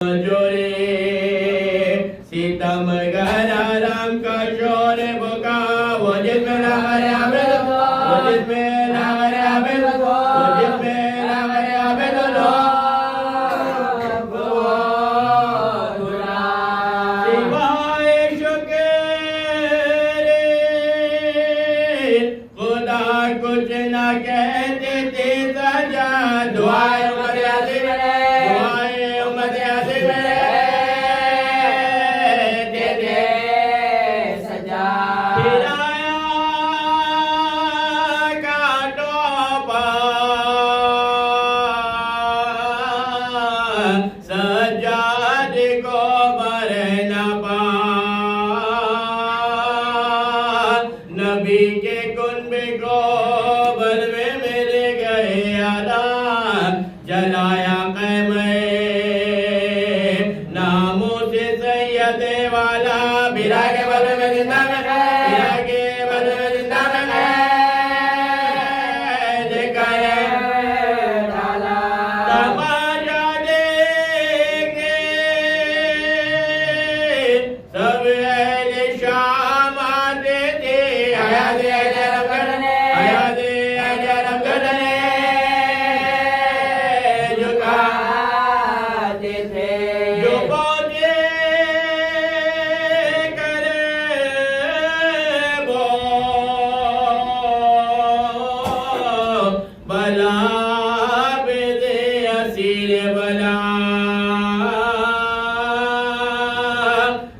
जोरे सीतम गहरा राम का शोर बुका वो जिसमें रावरे आवे वो जिसमें रावरे आवे वो जिसमें रावरे आवे लो शिवाय शुक्र खुदा कुछ ना कहते थे सजा दुआएं नबी के कुनबे को बल में मेरे गए आराम जलाया कैमे नामों से सैयद वाला बिरा के बल में जिंदा में बिरा के बल में जिंदा में दिखाए डाला तमाशा देखे सब अहले शाम आते थे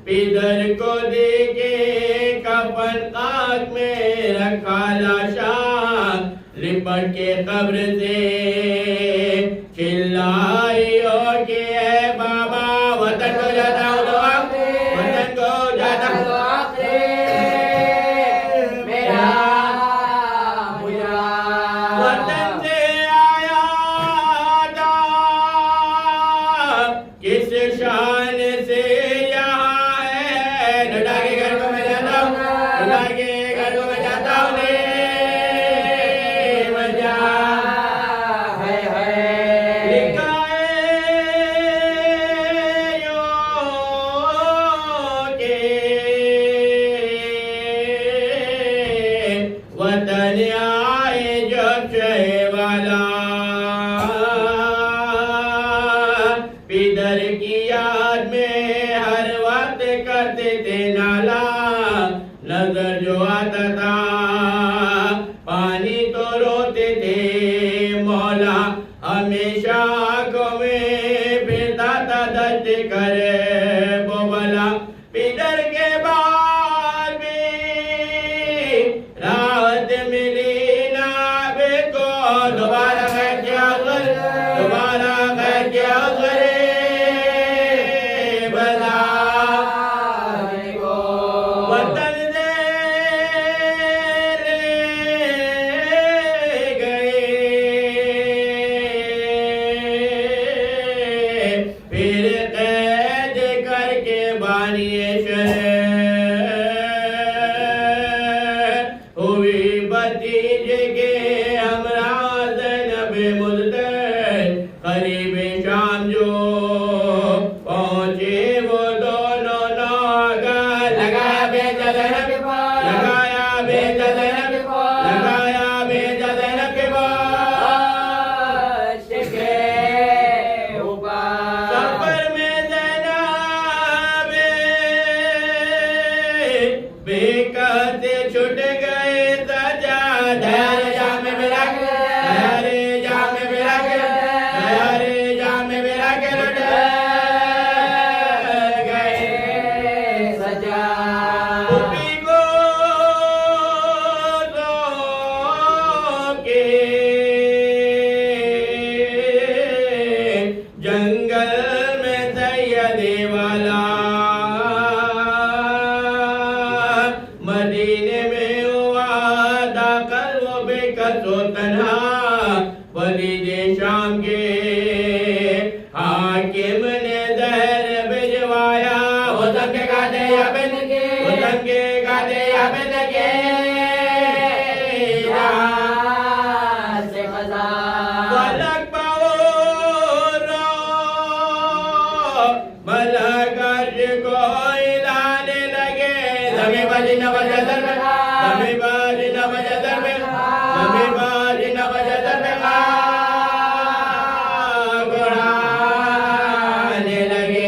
पिदर को देखे कफन आग में रखा लाशा लिपट के कब्र से चिल्लाई हो के बाबा वतन को जाता हूँ वतन को जाता हूँ मेरा वतन से आया था किस शान से वतन आए जब वाला पिदर की याद में हर वक्त करते थे नाला नजर जो आता था पानी तो रोते थे मौला हमेशा आंखों में फिरता था दर्द करे बोबला पिदर के बाद भी राहत मिली ना बेको दोबारा क्या करे बला वतन दे गए फिर कैद करके बानिए हुई भतीजे के हमराज नबे मुल्क करीब शाम जो पहुंचे वो दोनों नागा लगाया बेजल सफर में जनाब बेकते छुट गए सजा धैर्य जाम मेरा जंगल में सैयदे वाला मदीने में हुआ दाखिल वो बेकसो तन्हा वलीदे शाम के हाकिम ने जहर भिजवाया हो सबके गाते या बिन के हो सबके गाते या बिन के मलकर कोई लाने लगे धमी बाजी न बजा दर में धमी बाजी न बजा दर में धमी बाजी न बजा दर में गुड़ाने लगे।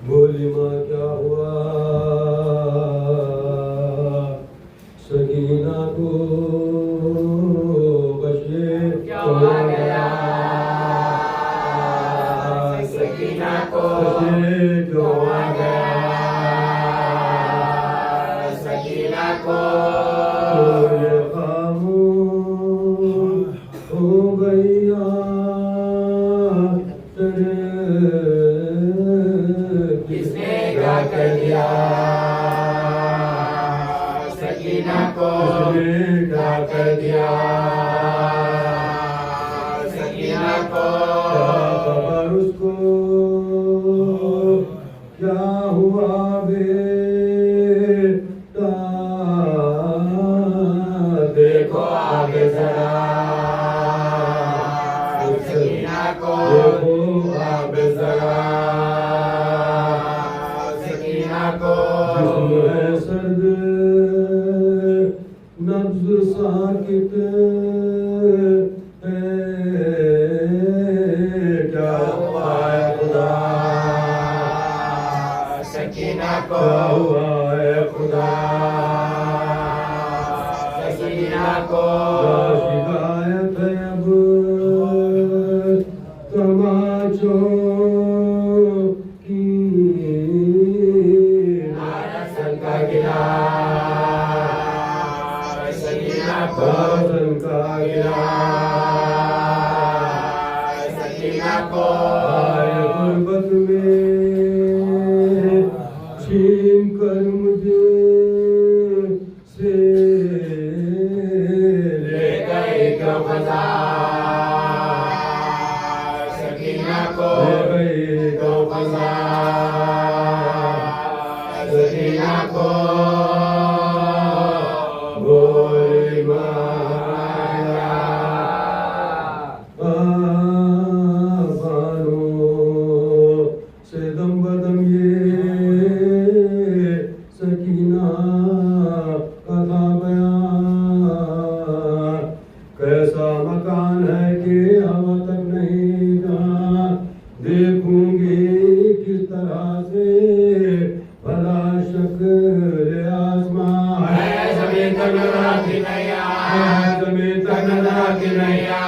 बोली माँ क्या हुआ सकीना को बशे क्या आ गया सकीना को बशे क्यों आ गया सकीना को ये खामोश हो गया किसने क्या कर दिया सकीना को क्या कर दिया सकीना को खबर उसको क्या हुआ बेटा देखो आगे जरा सकीना को देखो आगे जरा सकीना को जिसमें सर्द नब्ज साकित है क्या हुआ है खुदा सकीना को क्या हुआ है खुदा सकीना को क्या शिकायत है अब तमाचों की संका गिरा सकीना को संका गिरा सकीना को आए गुर्बत में छीन कर मुझे से ले गए क्यों फसा सकीना को ले गई तो फसा सकीना को बोली माया बानो से दम बदम ये सकीना कथा बयान कैसा मकान है कि हवा तक नहीं जहाँ देखूंगी किस तरह से भला शक्ल आसमां है जमीन तक नजर की नैया है जमीन तक नजर की नैया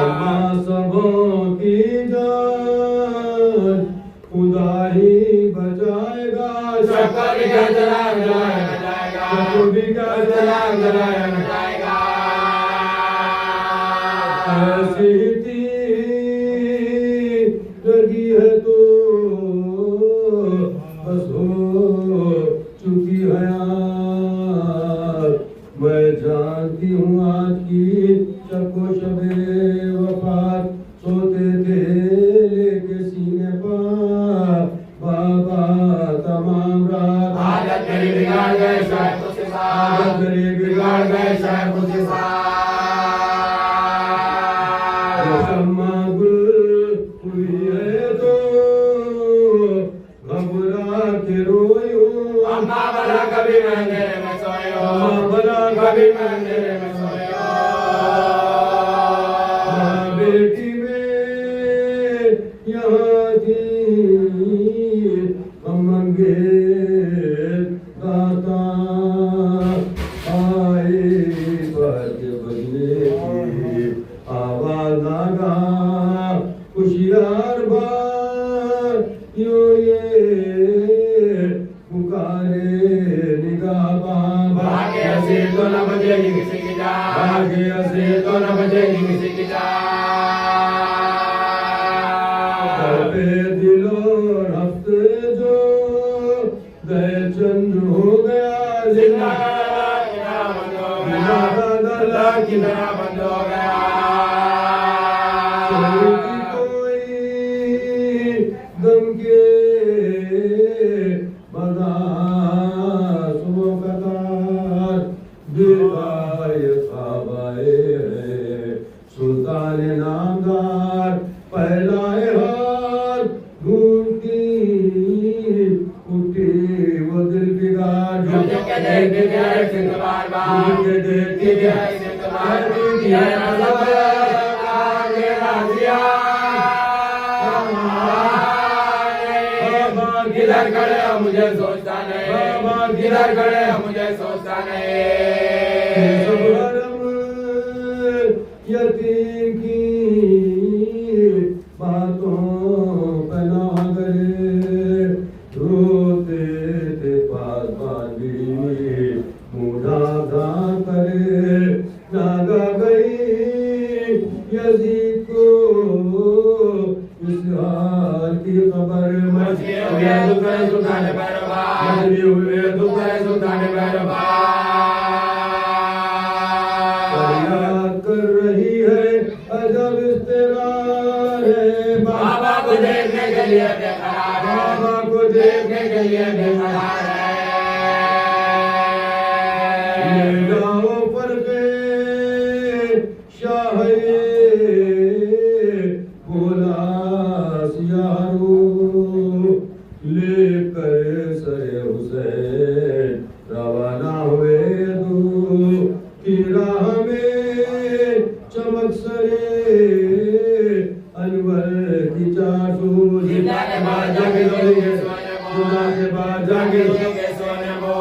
अम्मा सबों की जान खुदा ही बचाएगा शक्कर का जला जाएगा भी का जला जाएगा ऐसी थी लगी है तो बस हो चुकी हयात मैं जानती हूँ आज की सबको शबे वफात सोते थे लेके सीने पर बाबा तमाम रात हालत मेरी बिगाड़ गए शायद उसके साथ गरीब बिगाड़ गए शायद उसके साथ कोई गम के बदा सुबह कतार दिलाए खाबाए सुल्तान नामदार पहलाए हार ढूंढती उठी वो दिल बिगाड़ जो के देखते जाए सिंह बार बार के देखती जाए सिंह बार दिया मतलब आगे राजिया किधर खड़े हो मुझे सोचता नहीं किधर खड़े हो मुझे सोचता नहीं यतीम की बातों पर ना करे रोते थे पास बांधी मुड़ा गा करे नागा गई यजीद को इस हाल की खबर मचे हुए दुख है सुल्तान बरबार मचे हुए दुख है सुल्तान बरबार कर रही है अजब इस्तेरार है बाबा को देखने के लिए बेकरार है बाबा को देखने के लिए बेकरार है ले जाओ पर के शाह बोला सियारो लेकर सरे हुसैन रवाना हुए दो की राह में चमक सरे अनवर की चाशू जिंदा के बाद जाके लोगे सोने को जिंदा के बाद जाके लोगे सोने को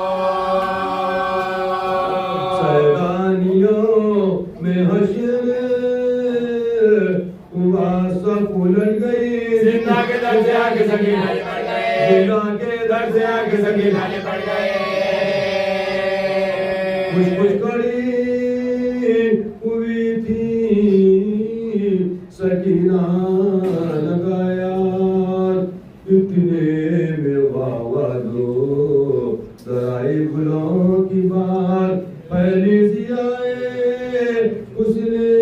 सैदानियों में हश्र हुआ सब उलट गई जिंदा के दर से आके सभी नाले पड़ गए जिंदा के दर से आके सभी नाले पड़ गए कुछ कुछ कड़ी हुई थी सकीना लगाया इतने में वावा दो दराई गुलों की बात पहली सी आए उसने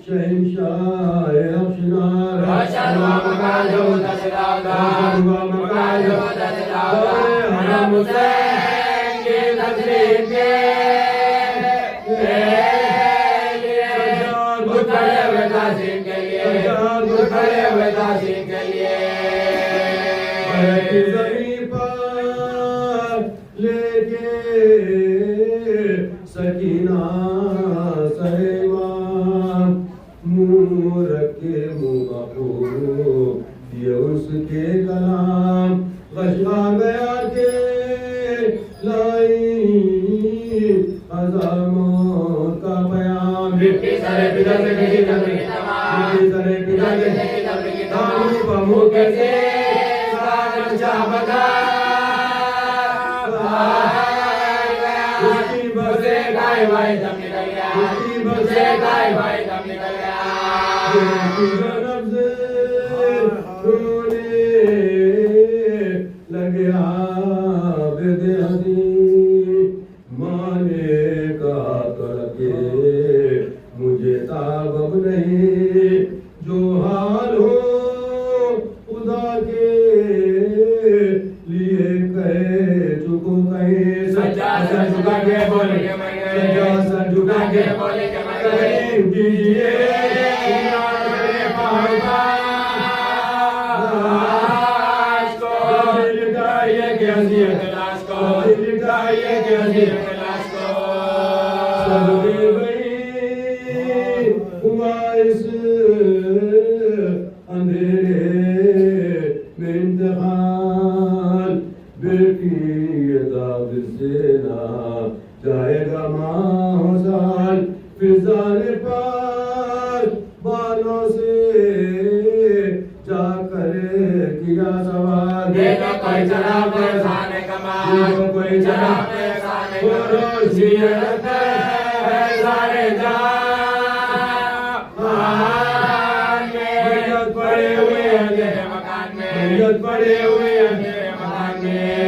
शहंशाह अफशनार रोशन हुआ मकान जो दशरादा मकान जो दशरादा हम हुसैन की तकलीफ के खड़े हुए तासीम के लिए खड़े हुए तासीम के लिए जमीन पर लेके सकीना सहेवान मुंह रखे मुंह ये उसके कलाम गशा गया के लाई अज़ामों का बयान मिट्टी सरे पिता से किसी तबरी की तमाम मिट्टी सरे पिता से किसी तबरी की तमाम बमू के से सागर चाह बता उसकी बसे गाय भाई दम निकल गया उसकी बसे गाय भाई दम निकल गया लगे बेदहदी माने कहा करके मुझे ताबब नहीं जो हाल हो खुदा के लिए कहे चुको कहे सच्चा सर झुका के बोले के मर गए सच्चा सर झुका के बोले के मर गए कीजिए अंधेरे में इंतकाल बेटी से ना जाएगा माँ साल फिजाने पार बालों से जाकर किया सवाल देखो कोई चढ़ा पे खाने कमाल कोई चढ़ा पे खाने रोशियत है सारे पड़े हुए अंधेरे मकान में पड़े हुए अंधेरे मकान में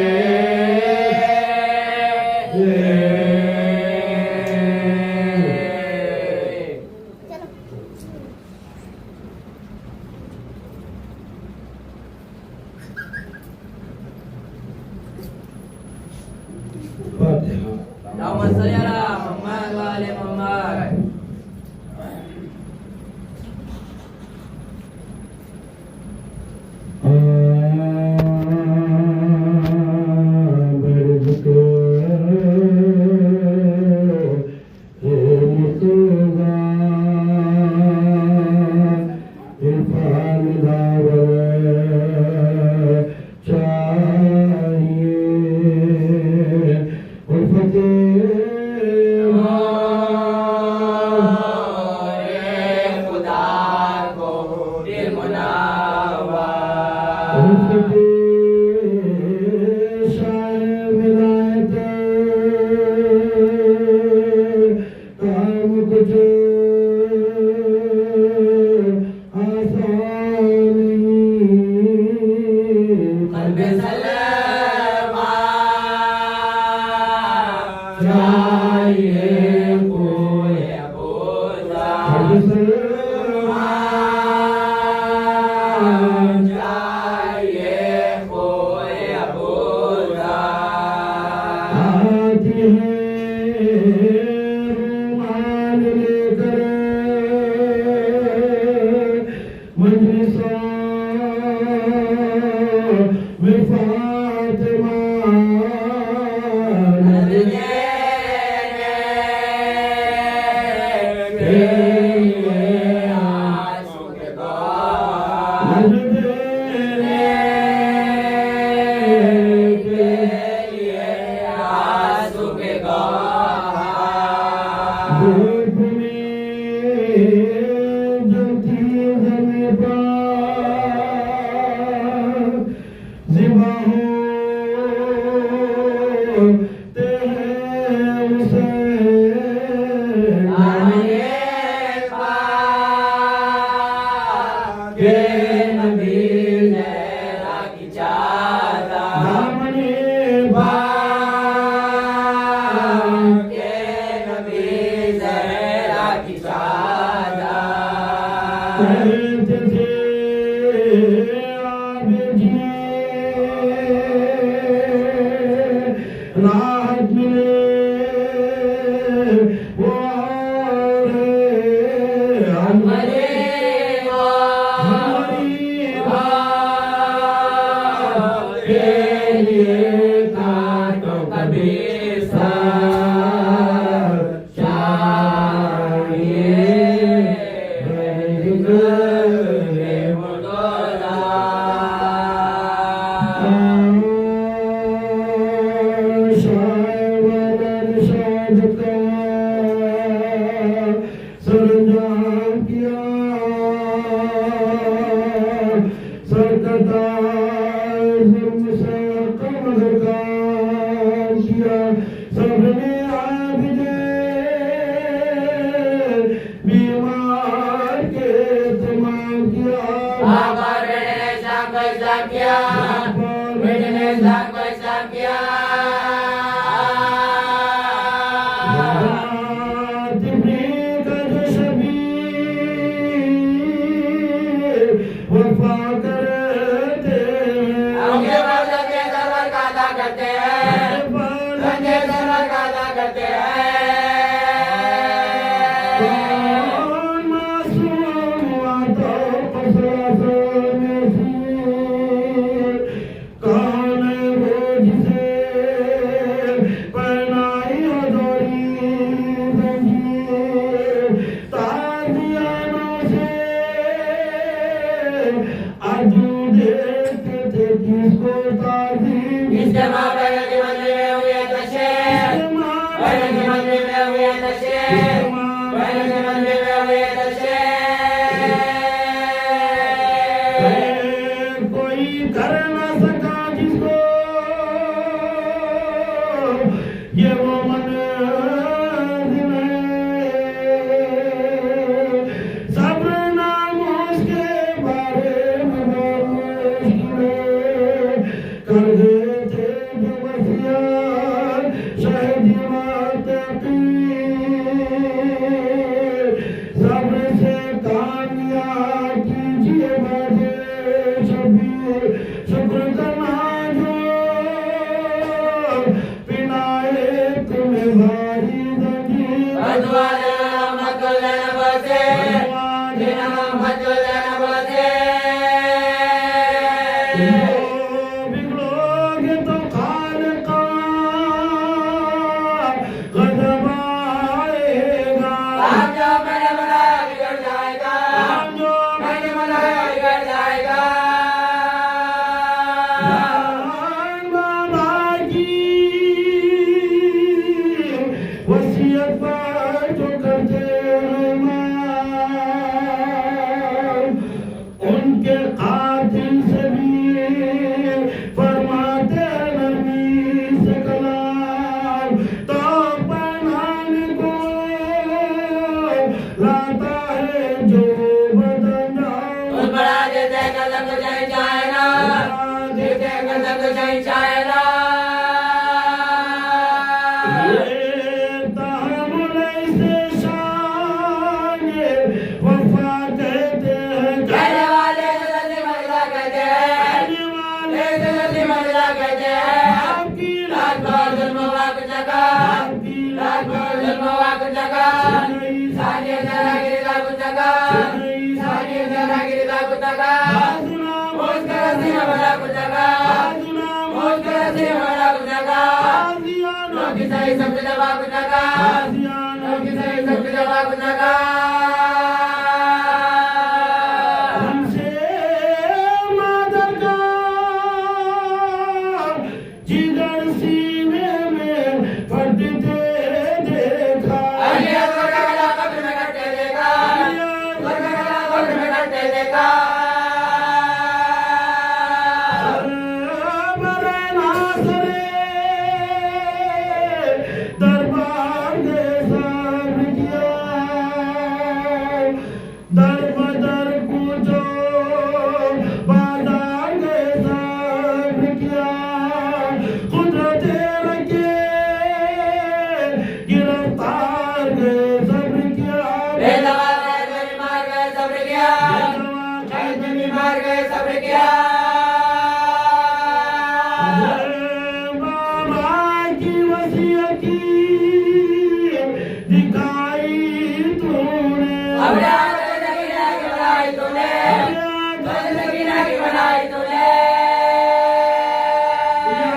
कुतगा सारी जरा गिरदा कुतगा मोज कर सिंह बड़ा कुतगा मोज कर सिंह बड़ा कुतगा नोकी सही सब दबा कुतगा नोकी सही सब दबा कुतगा हमसे मादर का जिगर सीने में फटते देखा अलिया गोरगला कब्र में कटे देखा गोरगला कब्र में कटे देखा मरे नासरे दरबार दे सब किया दर बदर पूजो बाजार दे सब किया कुदरत रखे गिरफ्तार दे सब किया बेदवा कैद में मार गए सब्र किया कैद में मार गए सब्र किया बाबा की वसीयती दिखाई तूने अबे ज़िंदगी की बनाई तूने ज़िंदगी की बनाई तूने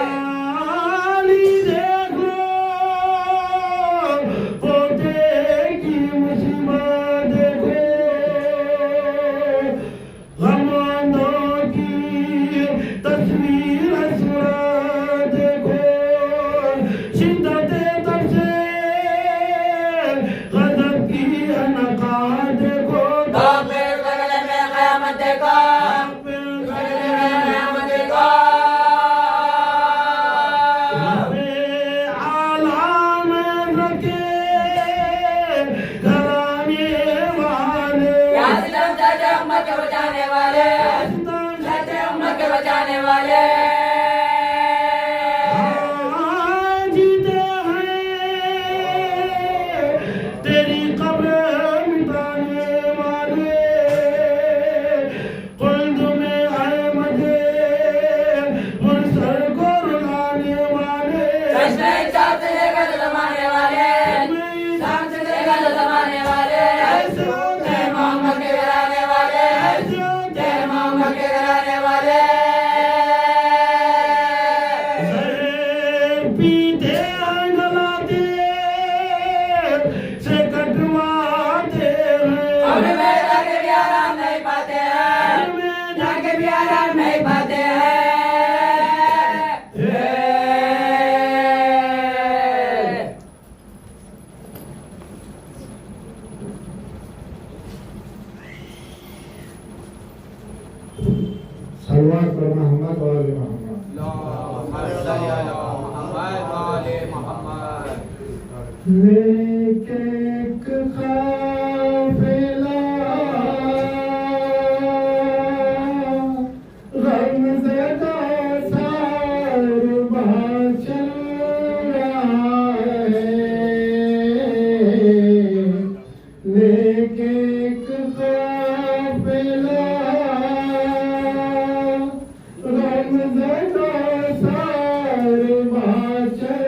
याली देख लो पोते की मुसीबत देखो गमों की तस्वीर सुरा देखो शिद्दत तब से गजब की अनका देखो तो फिर बगले में क़यामत देखो बगले में क़यामत देखो आलाम रखे घराने वाले या सितम चाचा उम्मत के बचाने वाले चाचा उम्मत के बचाने वाले जीते हैं तेरी कब्र मिटाने वाले कुल्द में अहमद मुरसल को रुलाने वाले चश्मे चाँद से लेकर तो जमाने वाले शाम से लेकर तो जमाने वाले जय मोहम्मद के घराने वाले जय मोहम्मद के घराने वाले पीते गलाते से कटवाते कब्र में जाके भी आराम नहीं पाते हैं जाके भी आराम नहीं पाते हैं सलवात पर मोहम्मद वाले मोहम्मद लेके एक काफिला गमज़दा सार वहाँ चल रहा है लेके एक काफिला गमज़दा सार वहाँ चल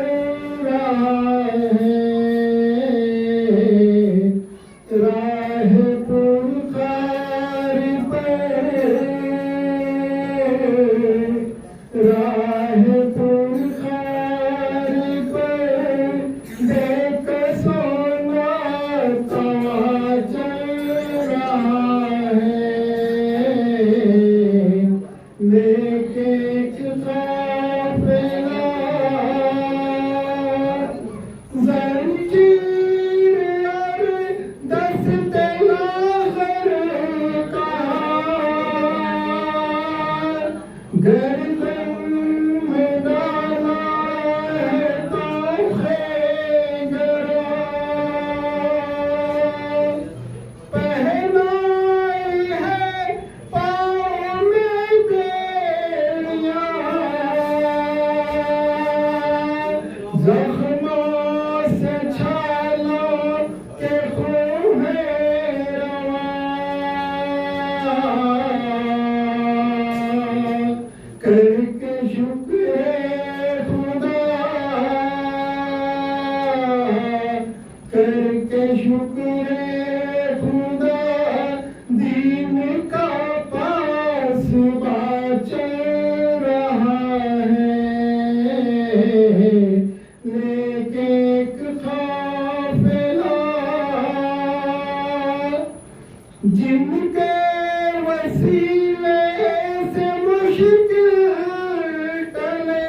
रहा है राह पुरखार पर देख सोना कहाँ चल रहा है जिनके वसीले से मुश्किल टले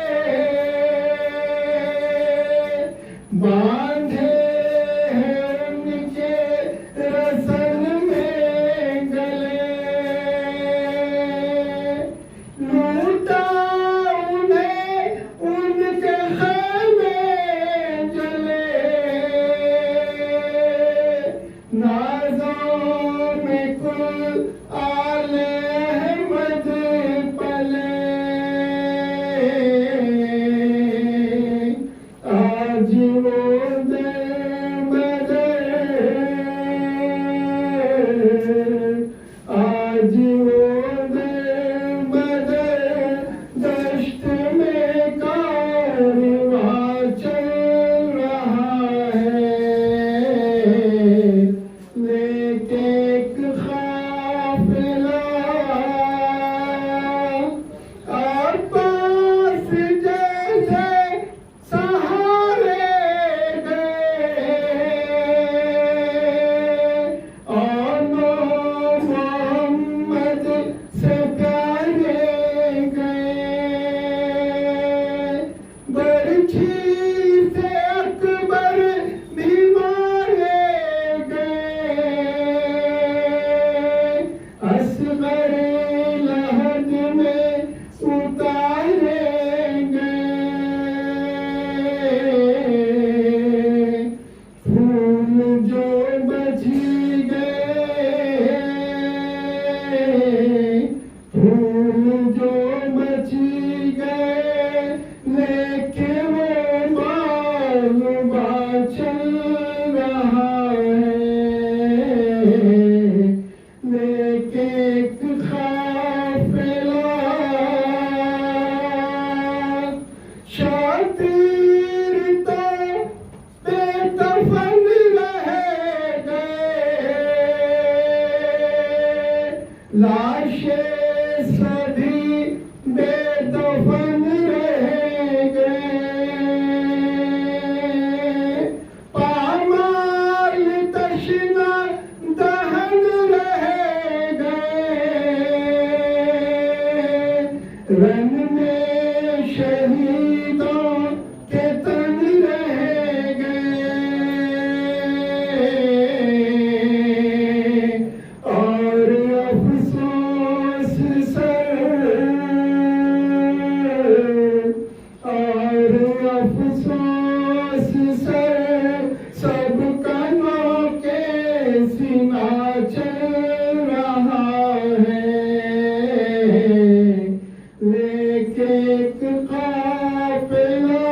बांधे हैं उनके रसल में गले लूटा उन्हें उनके खैमे जले नाज़ों में कुल आले अहमद पले आज वो दर आज वो दर दश्त में कारवां चल रहा है लेके एक काफिला अब्बास जैसे सहारे गए और मोहम्मद से प्यारे गए बरछी से अकबर भी मारे गए असगर लहद में उतारे गए फूल जो बची गए फूल जो बची गए लेके वो मालूमा चल रहा है लेके एक काफिला शातिर तो बेदफन रह गए लाशें सभी बेदफन रह गए पामाल तशना दहन रह गए रन में शहीदों के तन रह गए और अफसोस सर और अफसोस सर सब कनों के सीना चल रहा है लेके एक काफिला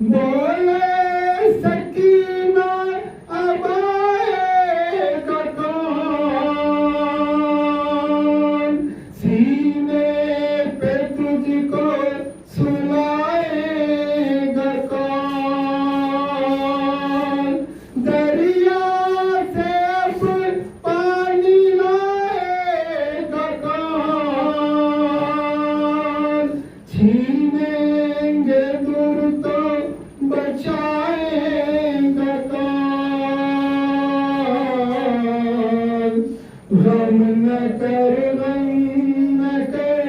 बोले सकीना अब आएगा कौन सीने पे तुझको सुलाएगा कौन दरिया से अब पानी लाएगा कौन छीनेंगे दूर तो बचाएगा कौन गम न कर गम न कर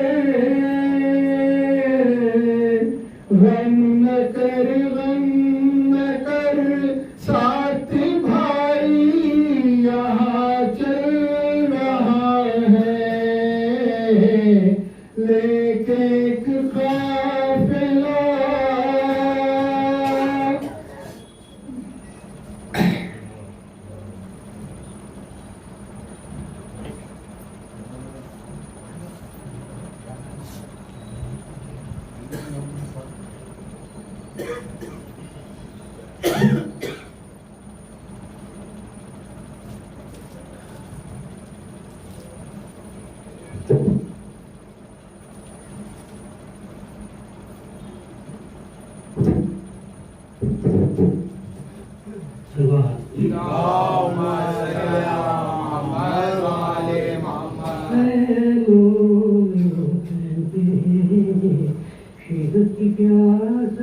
गम न कर गम न कर साथ भाई यहाँ चल रहा है लेके एक काफिला प्यास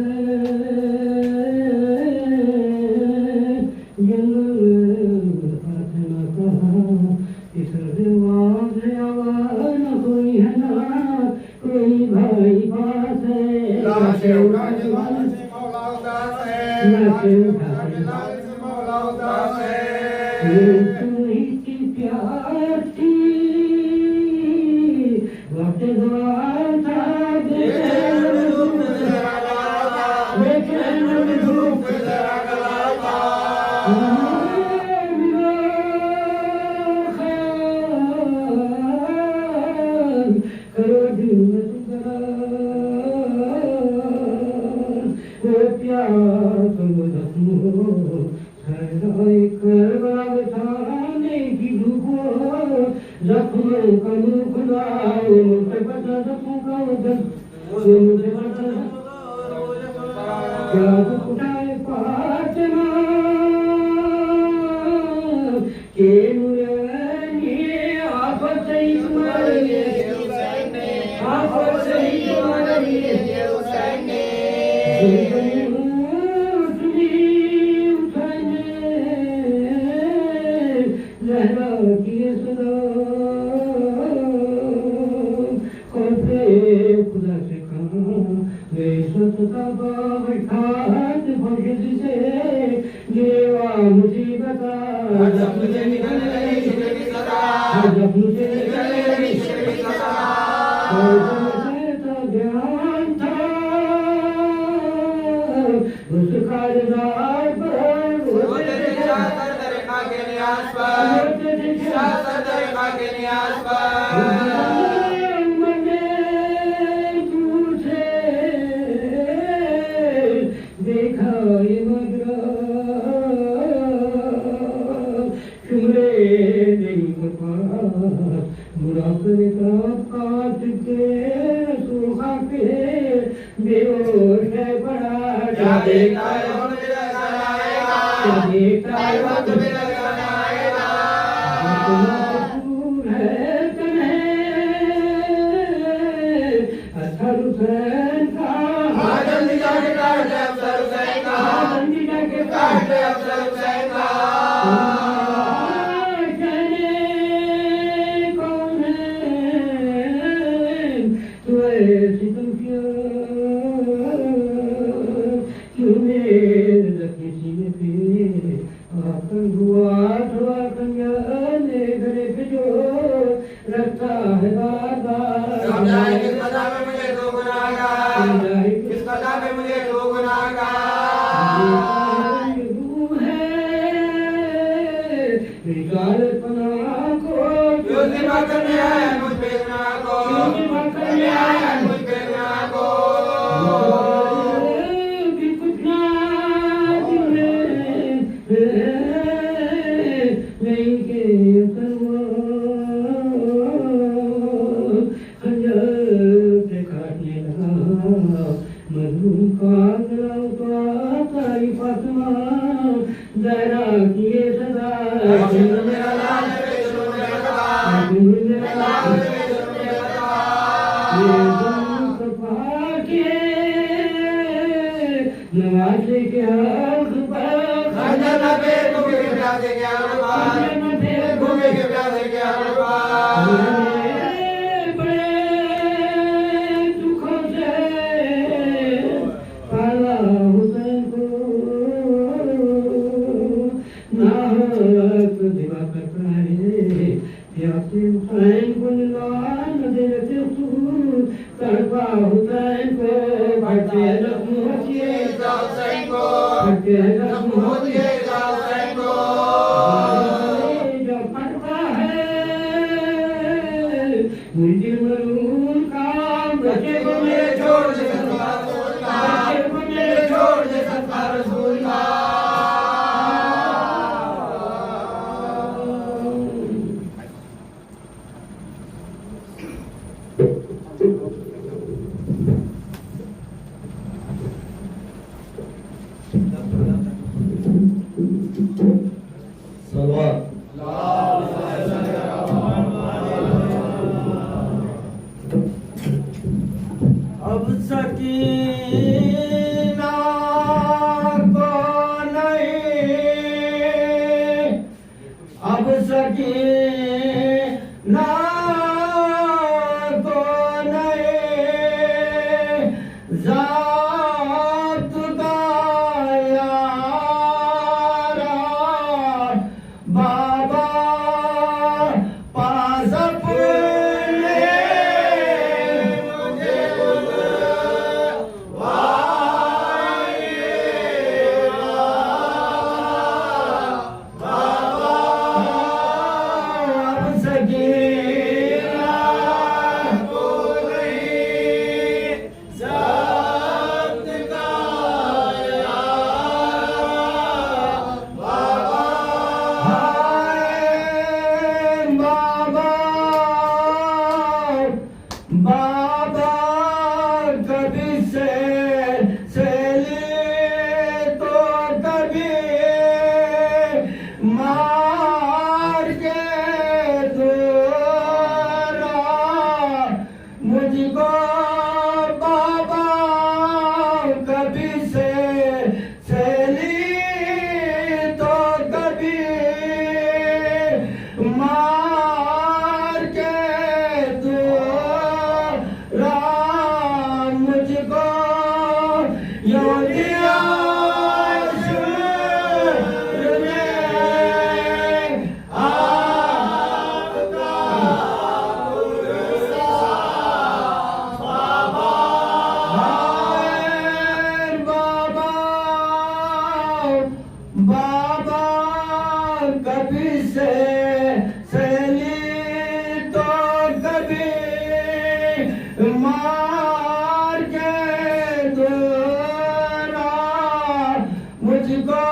हाथ न कहा इस रिवाज आवाज न कोई है ना कोई भाई पास है लाशे उठा के लाल से मौला उदास है लाशे उठा के लाल से मौला उदास है तुम्ही की प्यार थी वक्त द्वार था अब सकी ना को नए जात का यारा बाबा पास अपने मुझे बाबा कभी से ले तो कभी मार के दूरा मुझको बाबा कभी से ली तो कभी मार के मुझको यो दिया शुरू में आपका बाबा बाबा कभी से ली तो कभी मार के दूरा मुझको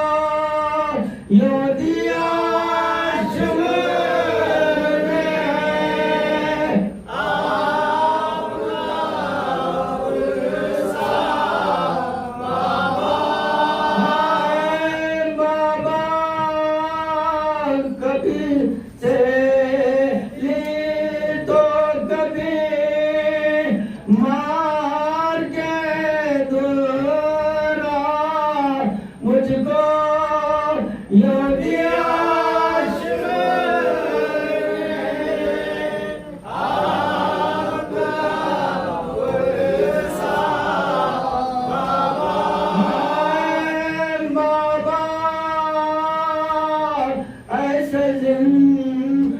यो दिया शुरू में बाबा कभी से ली तो कभी मार के दूरा मुझको यो दिया शुरू में आपका बाबा ऐसे जिंदगी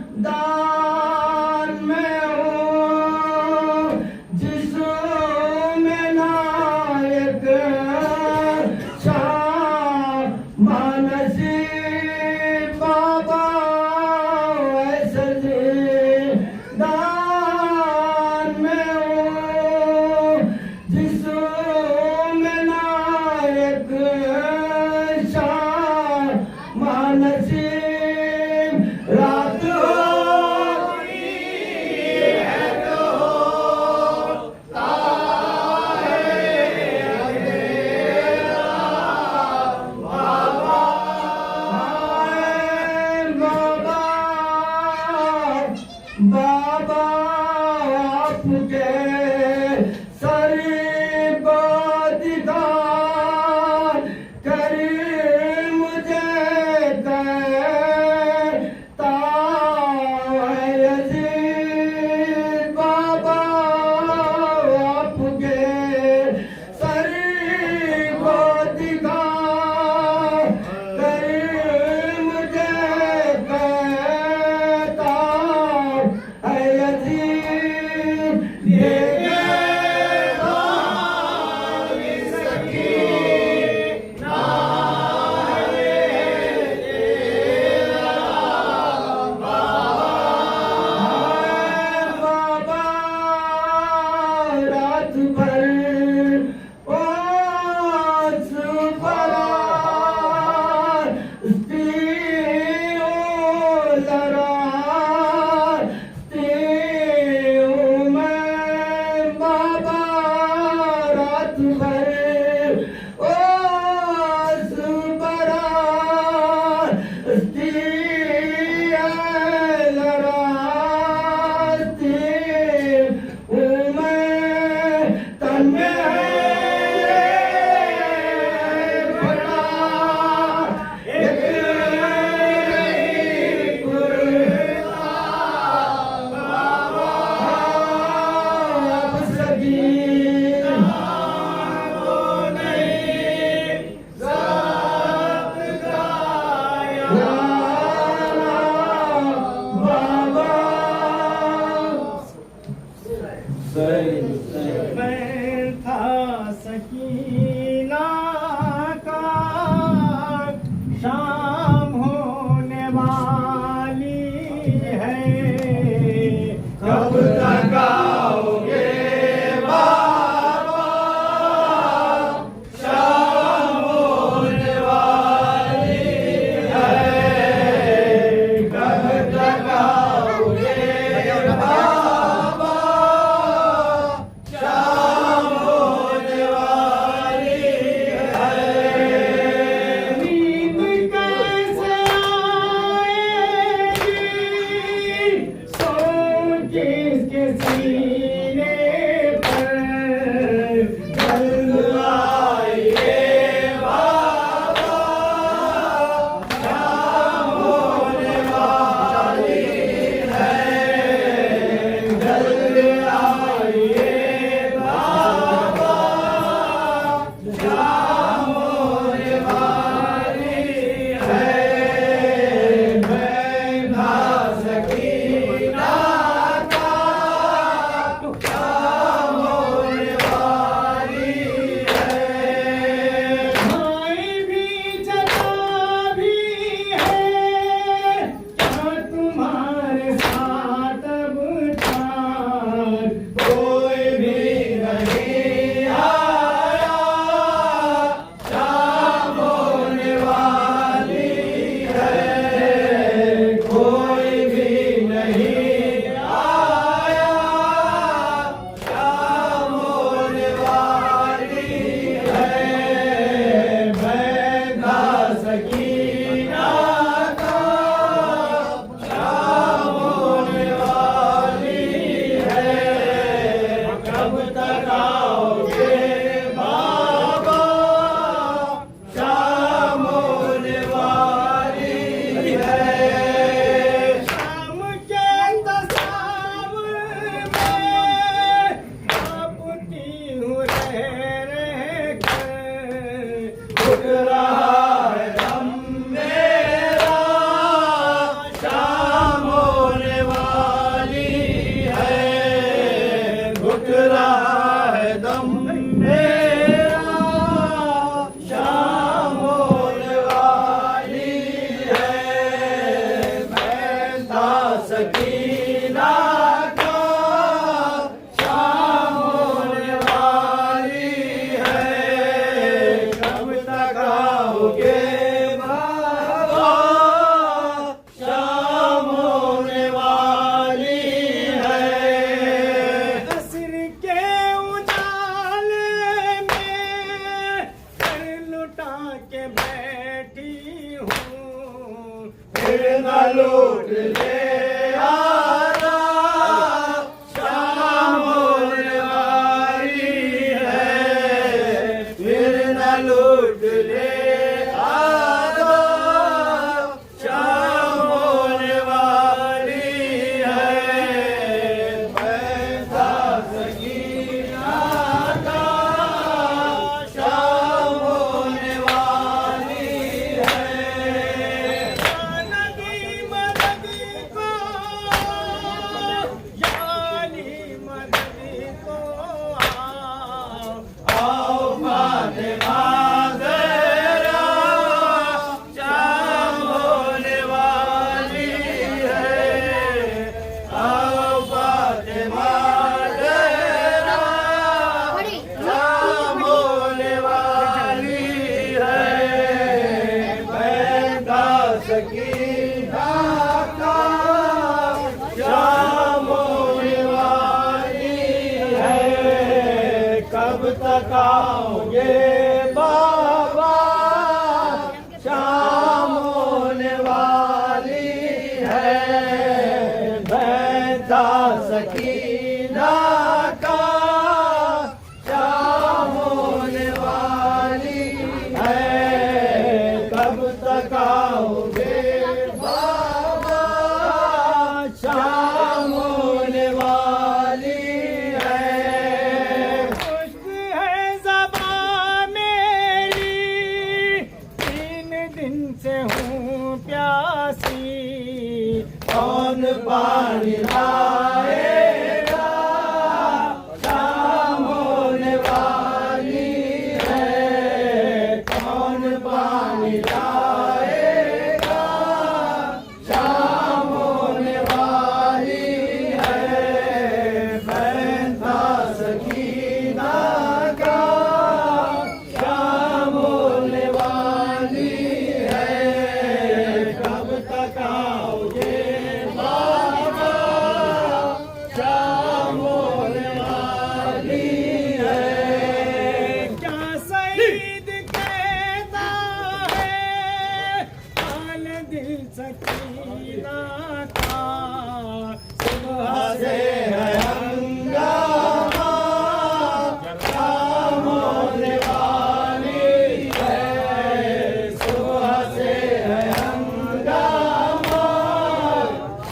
सकीना का शाम होने वाली है। कब तक आओगे बाबा, शाम होने वाली है। असर के उजाले में सर लुटा के बैठी हूँ, फिर न लूट ले आना, शाम होने वाली है। फिर न लूट ले आना, शाम होने वाली है। पैसा सकीना का शाम होने वाली है। नदी मददी को, यानी मददी को आओ फातिमा ज़हरा, शाम होने वाली है। आओ फातिमा ज़हरा, शाम होने वाली है। पैदा सकीना का शाम होने वाली है। कब तक आओगे बाबा, शाम होने वाली है। बैठा सकीना का शाम होने वाली है। कब तक आओगे बाबा, शाम होने वाली है। खुश है ज़बां मेरी, 3 दिन से हूँ प्यासी। कौन पानी लाएगा, शाम होने वाली है। कौन पानी लाएगा, शाम होने वाली है। बैठा सकीना का शाम होने वाली है। कब तक आओगे बाबा, शाम होने वाली है। क्या सईद कहता है, हाल दिल सकीना का। सुबह से है हंगामा, शाम होने वाली है। सुबह से है हंगामा,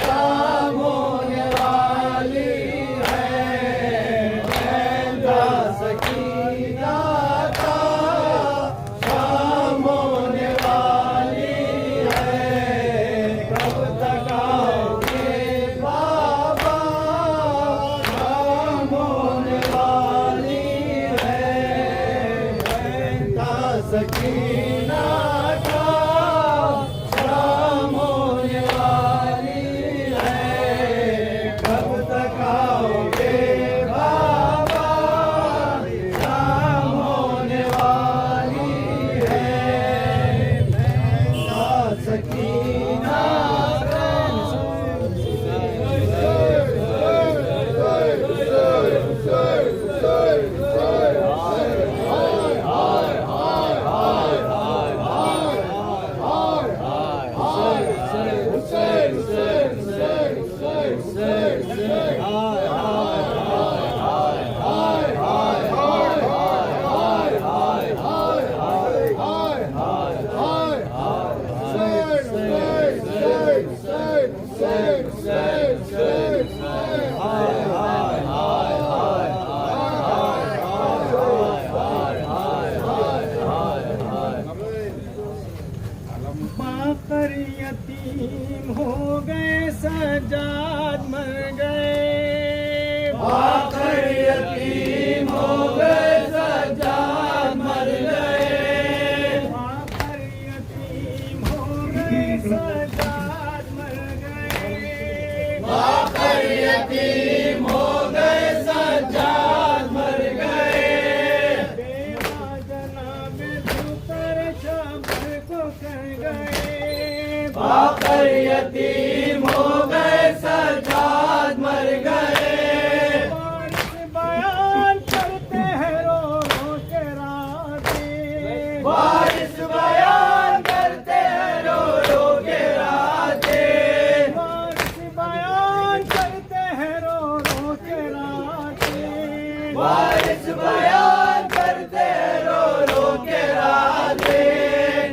शाम होने वाली है। बैठा सकीना का शाम होने वाली है। कब तक आओगे बाबा, शाम होने वाली है। बैठा सकीना का शाम होने वाली है। कब तक आओगे बाबा, शाम होने वाली है। बैठा सकीना बाकर यतीम हो गए, सजाद मर गए। बाकर यतीम हो गए, सजाद मर गए। बाकर यतीम हो गए, सजाद मर गए। पर यतीम हो गए सज्जाद मर गए। वारिस बयान करते हैं रो रो के राते। वारिस बयान करते हैं रो रो के राते। वारिस बयान करते हैं रो रो के राते। वारिस बयान करते हैं रो रो के राते।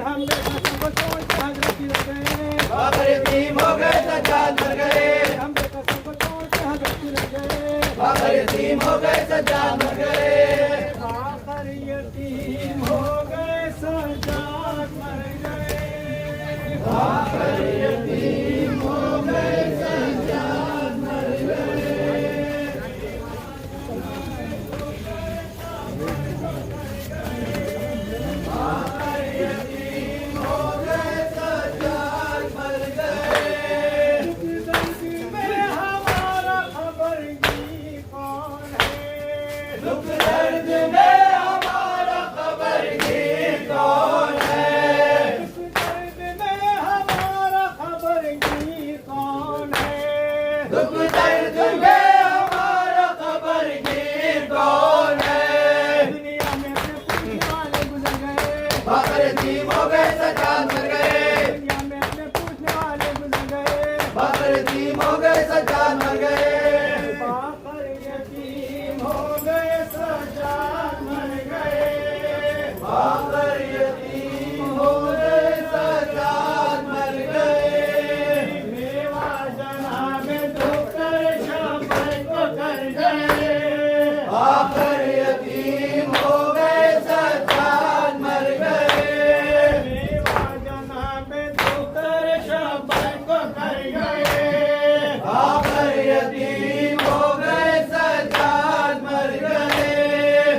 हम देखा सब सोच हजरत रह गए। बाबर यतीम हो गए सज्जाद मर गए। हम देखा सब सोच हजरत रह गए। बाबर यतीम हो गए सज्जाद मर गए। आखिर यतीम हो गए सज्जाद मर गए। बाबर यतीम हो गए सज्जाद मर गए। बाबर यतीम हो गए सज्जाद मर गए। दुख दर्द में हमारा खबर की कौन है? दुख दर्द में हमारा खबर की कौन है? दुख दर्द में हमारा खबर की कौन है? दुनिया में अपने पूछने वाले गुजर गए। बाबर यतीम हो गए सज्जाद मर गए। दुनिया में अपने पूछने वाले गुजर गए। बाबर यतीम हो गए सज्जाद मर गए। बाबर यतीम हो गए सज्जाद मर गए। बाबर यतीम हो गए सज्जाद मर गए। मेवा जनाब धोकर शबर को कर गए। बाबर यतीम हो गए सज्जाद मर गए। मेवा जनाब धोकर शबर को कर गए। बाबर यतीम हो गए सज्जाद मर गए।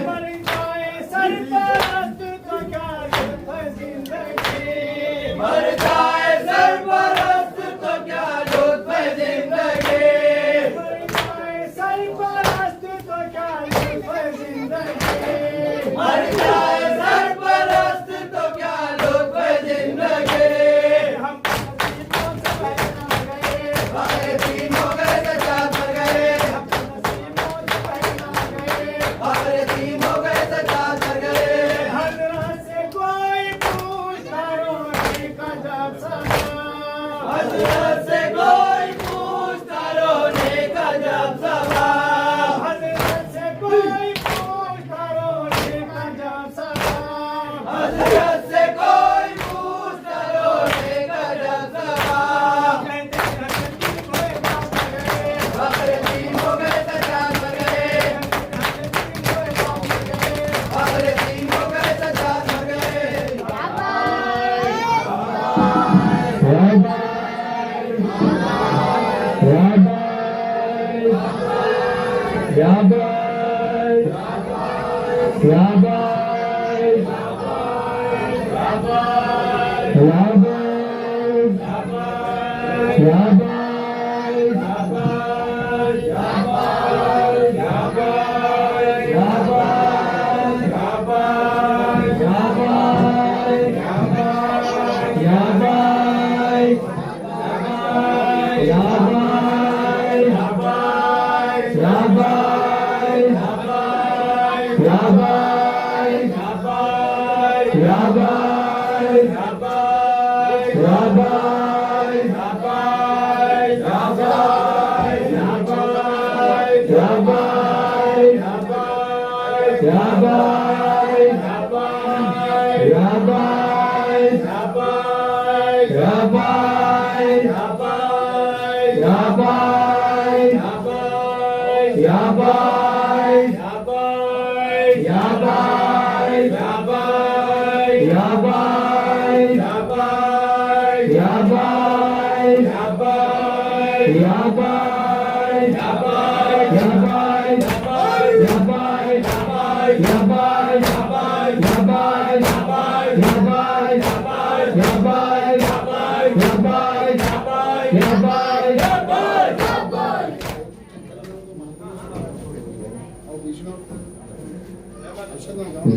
मर जाए सरपरस्त तो क्या लुत्फ जिंदगी। मर जाए सरपरस्त तो क्या लुत्फ जिंदगी। मर जाए सरपरस्त तो क्या लुत्फ जिंदगी। मर जाए सरपरस्त तो क्या लुत्फ जिंदगी। हम नसीबों से पहचान गए। बाबर यतीम हो गए सज्जाद मर गए। नसीबों से पहचान गए। बाबर यतीम हो गए सज्जाद मर गए। हजरत से कोई पूछता रोने का जब समा। हजरत से कोई पूछता रोने का जब सवाल। हजरत से कोई पूछता रोने का जब समा। हजरत से कोई पूछता रोने का जब सवाल। कहते हैं हजरत कोई बात गए। बाबर यतीम हो गए सज्जाद मर गए। बाबर यतीम हो गए सज्जाद मर गए।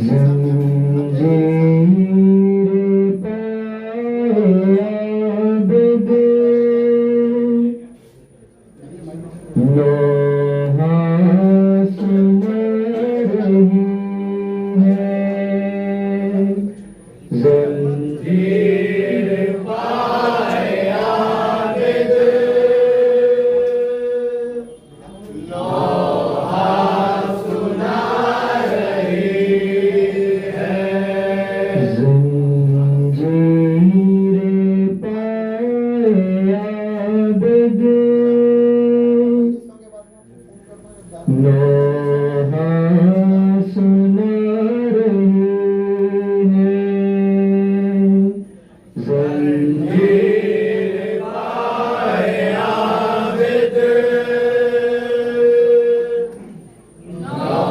जंजीर पे लोहा सुन रही है जंजीर पाए आबिद लोहा सुना रही है जंजीर पाए आबिद लोहा सुन रही है जंजीर पाए आबिद लोहा सुना रही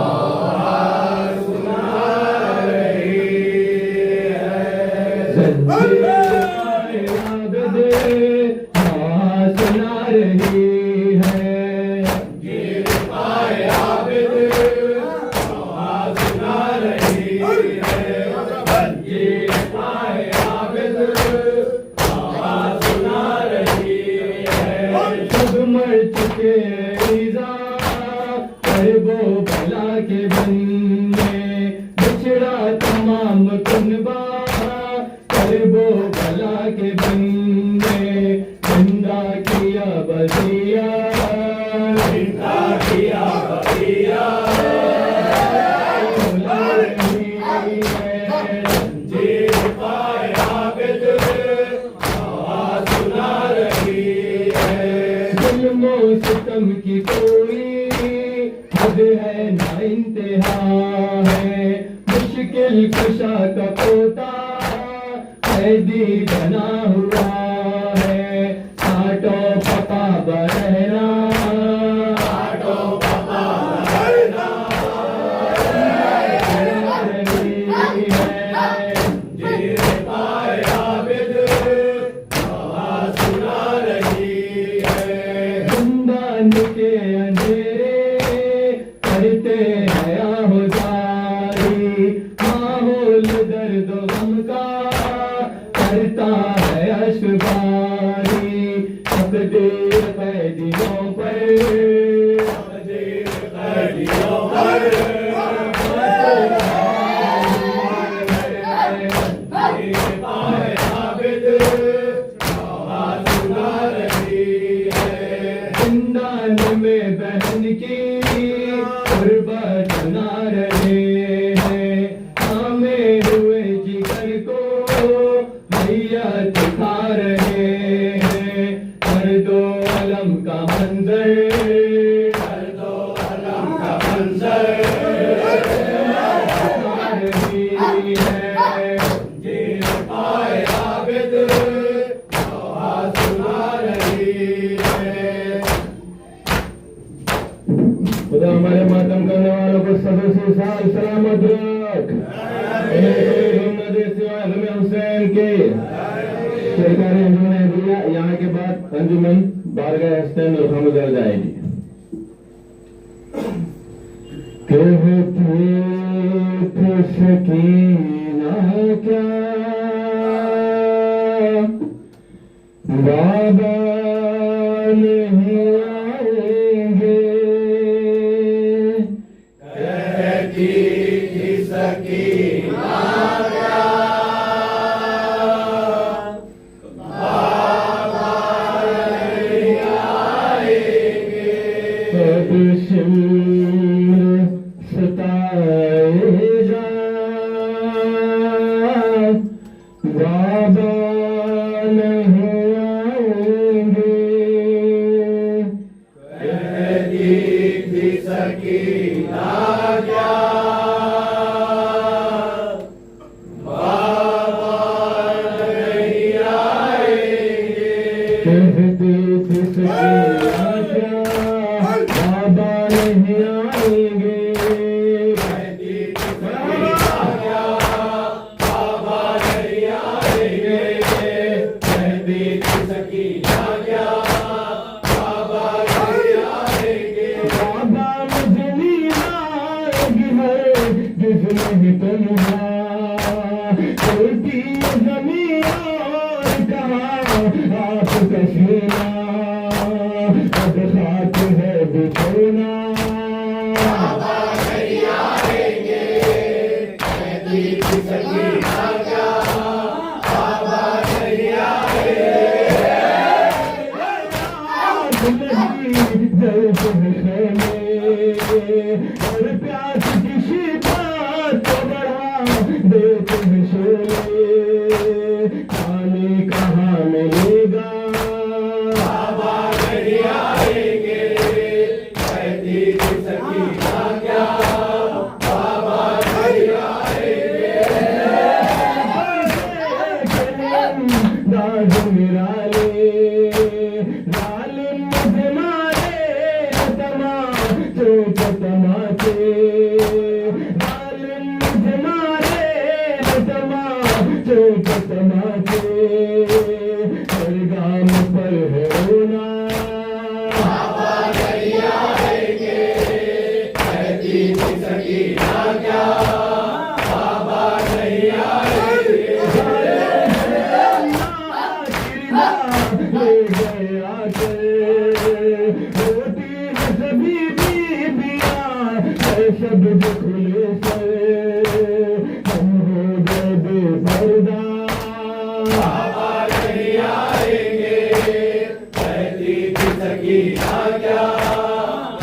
है जंजीर पाए आबिद लोहा सुना रही है जंजीर पाए आबिद लोहा सुना रही है जंजीर पाए आबिद लोहा सुना रही है सब मर चुके ईज़ा करबो भला के बंदे बिछड़ा तमाम कुनबा करबो भला के बंदे जिंदा किया बदिया जिंदा किया बदिया जंजीर पाए आबिद लोहा सुना रही है जुल्मो सितम की कोई हद है ना इंतहा है मुश्किल कुशा का पोता कैदी बना हुआ है काटो पका बरहना आटो बाबा रहना जंजीर पाए आबिद लोहा सुना रही है जिंदान के अंधेरे करते हैं आहुजारी माहौल दर्द गम का करता है अशबारी तकदीर कैदियों पर जंजीर कैदियों पर जंजीर पाए आबिद लोहा सुना रही है जिंदान में बहन की गुर्बत ना रहे हैं हमें हुए जिगर को भैया दिखा रहे हैं हर दो अलम का मंजर दो अलम का मंजर दिखा रही है जंजीर पाए आबिद लोहा सुना रही है खुदा हमारे मातम करने वालों को सदों से साल सलामत रख सिवाय हमें हुसैन के सरकारी अंजुमन दिया यहाँ के बाद अंजुमन बारगाह हसन और हमद जाएगी कहती थी सकीना क्या बाबा नहीं आएंगे कहती थी सकीना क्या बाबा नहीं आएंगे अब शिम्र सताए जा बाबा नहीं आएंगे कहती थी सकीना क्या बाबा नहीं आएंगे कहती थी सकीना क्या बाबा नहीं आएंगे कहती थी सकीना क्या बाबा नहीं आएंगे कहती थी सकीना क्या बाबा नहीं आएंगे बाबा मुझे नहीं आएगी है जिसमें भी तन्हा चलती जमीन और कहा आप कशीना अब खाक है लगी जलते हैं खैमे और प्यास की शिद्दत को बढ़ा देते हैं शोले पानी कहाँ मिलेगा बाबा नहीं आएंगे कहती थी सकीना क्या बाबा नहीं आएंगे दाद निराले जालिम मुझे मारे तमाचे तमाचे जालिम मुझे मारे तमाचे तमाचे हर गाम पर है रोना बाबा नहीं आएंगे कहती थी सकीना क्या बाबा नहीं आएंगे ले गए आकर रोटी में सभी बीबियां है शब्द खुले से हम हो गए बेपर्दा बाबा नहीं आएंगे कहती थी सकीना क्या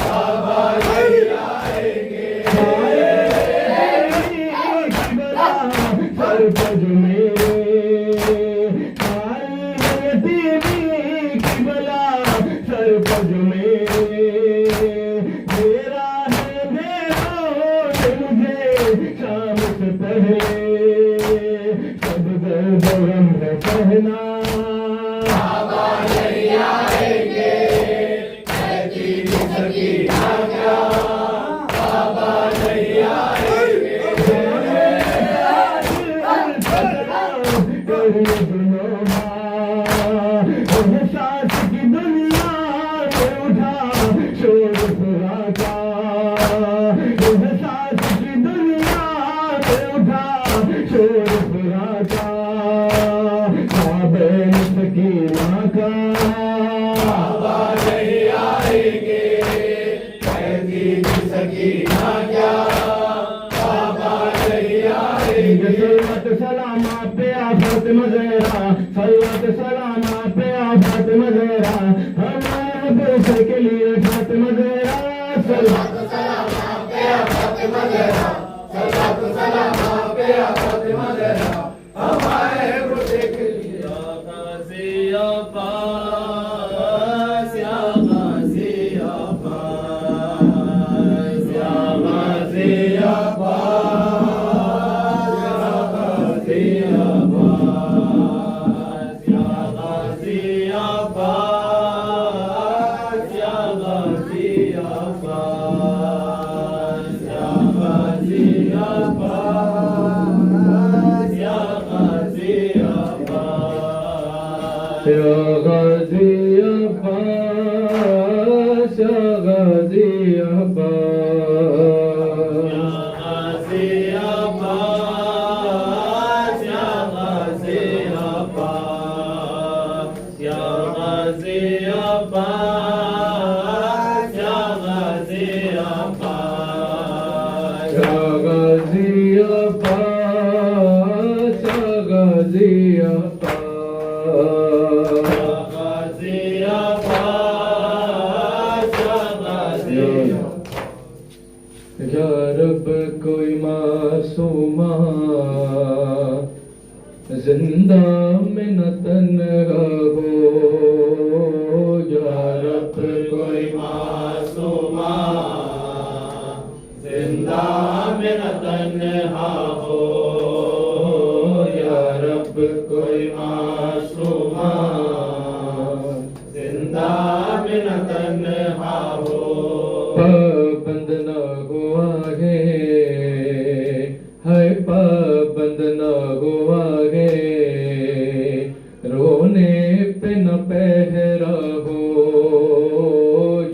बाबा नहीं आएंगे सर पर मेरे की बला सर पर मेरा है मेरा मुझे शाम से पहले सब दर्द गम है सहना बाबा नहीं आएंगे कहती थी सकीना क्या बाबा नहीं आएंगे सांस की दुनिया में उठा शोर फुराता सांस की दुनिया में उठा शोर फुराता बैन सकीना का बाबा नहीं आएंगे कहती थी सकीना क्या बाबा नहीं आएंगे सलामत सलामा पे आफत मज़ेरा सलामत सलामा पे आफत मज़ेरा हमारे बेटे के लिए फात मज़ेरा सलात सलामा पे आफत मज़ेरा सलात सलामा पे आफत मज़ेरा हमारे बेटे के लिए गाज़ी अब्बास या गाज़ी अब्बास या गाज़ी अब्बास या गाज़ी अब्बास या गाज़ी अब्बास या गाज़ी अब्बास या गाज़ी अब्बास या गाज़ी अब्बास या गाज़ी अब्बास या गाज़ी अब्बास या गाज़ी अब्बास या गाज़ी अब्बास या गाज़ी अब्बास या गाज़ी अब्बास या गाज़ी या रब कोई मासूमा जिंदा में न तन्हा हो या रब कोई मासूमा जिंदा में न तन्हा हो या रब कोई मासूमा जिंदा में न तन्हा हो पाबंद न हुआ है पाबंद न हुआ है रोने पे न पहरा हो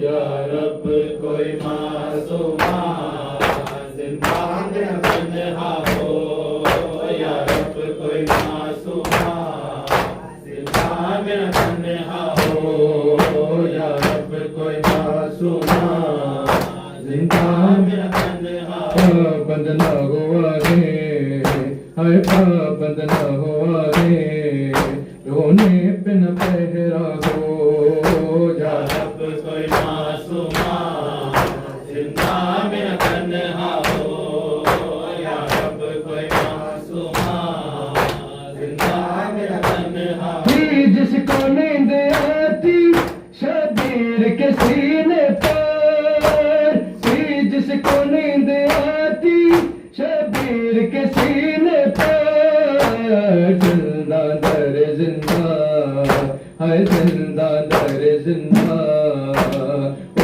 या रब कोई मासूमा जिंदा में न तन्हा हो या रब कोई मासूमा जिंदा में न तन्हा हो या रब कोई मासूमा जिंदा में न तन्हा हो पाबंद न हुआ है पाबंद न हुआ है रोने पे न पहरा हो या रब शबीर के सीने पर थी जिसको नींद आती, शबीर के सीने पर जिंदा दर जिंदा है, जिंदा दर जिंदा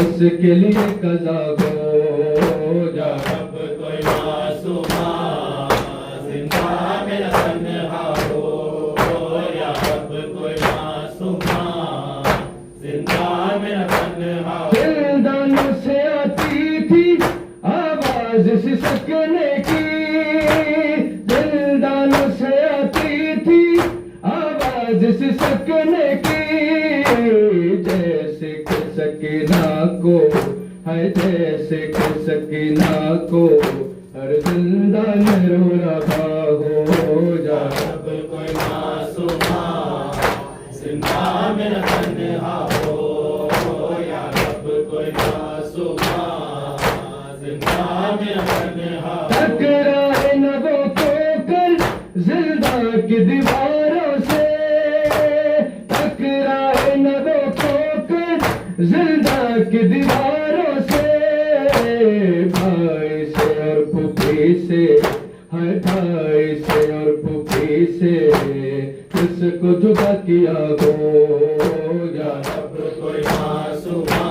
उसके लिए कज़ा हो जा। अब कोई मासूमा जिंदा मेरा तन्हा हो, या अब कोई मासूमा जिंदा मेरा तन्हा हो। दिलदानों से आती थी आवाज सिसकने की, दिलदानों से आती थी आवाज सिसकने की, जैसे कि सकीना को है, जैसे कि सकीना को हर जिंदा रो रहा हो जा। अब कोई मासूमा जिंदा मेरा तन्हा हो, या अब कोई मासूमा जिंदा मेरा तन्हा हो। टकराए नबों को कर जिंदा की दीवारों से, टकराए नबों को कर जिंदा की दीवारों से, भाई से और फूफी से है, भाई से और फूफी से किसको जुदा किया हो जा। अब कोई मासूमा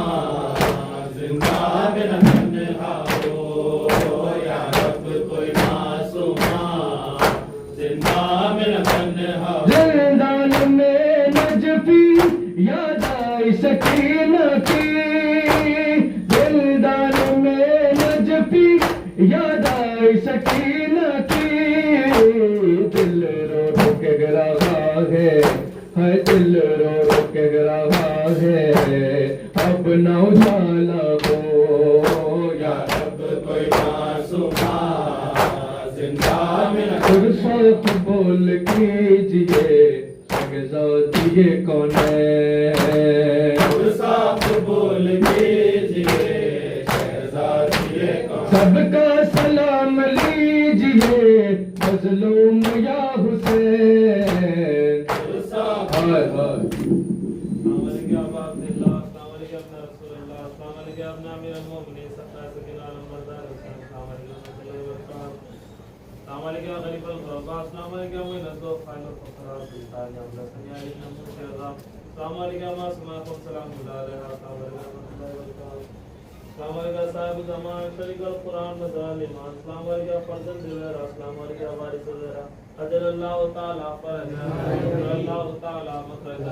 जिंदा मेरा तन्हा हो, या अब कोई मासूमा जिंदा मेरा तन्हा हो। जिंदान में नजफी याद आई सकीना की, जिंदान में नजफी याद आई सकीना की, दिल रो रो के रहा है, दिल रो रो के रहा है, अब न उजाला हो या। अब कोई मासूमा जिंदा मेरा फुर्सत बोल कीजिए शहज़ादी ये कौन है, साफ बोल कीजिए शहज़ादी ये कौन। सबका सलाम लीजिए मजलूम या हुसैन। हाय हाय साहिब जमान शरीकल कुरान में जालिमान अस्सलाम वालेकुम फर्जन दिलर अस्सलाम वालेकुम वारिस वगैरह अजल अल्लाह ताला पर अल्लाह ताला मखरज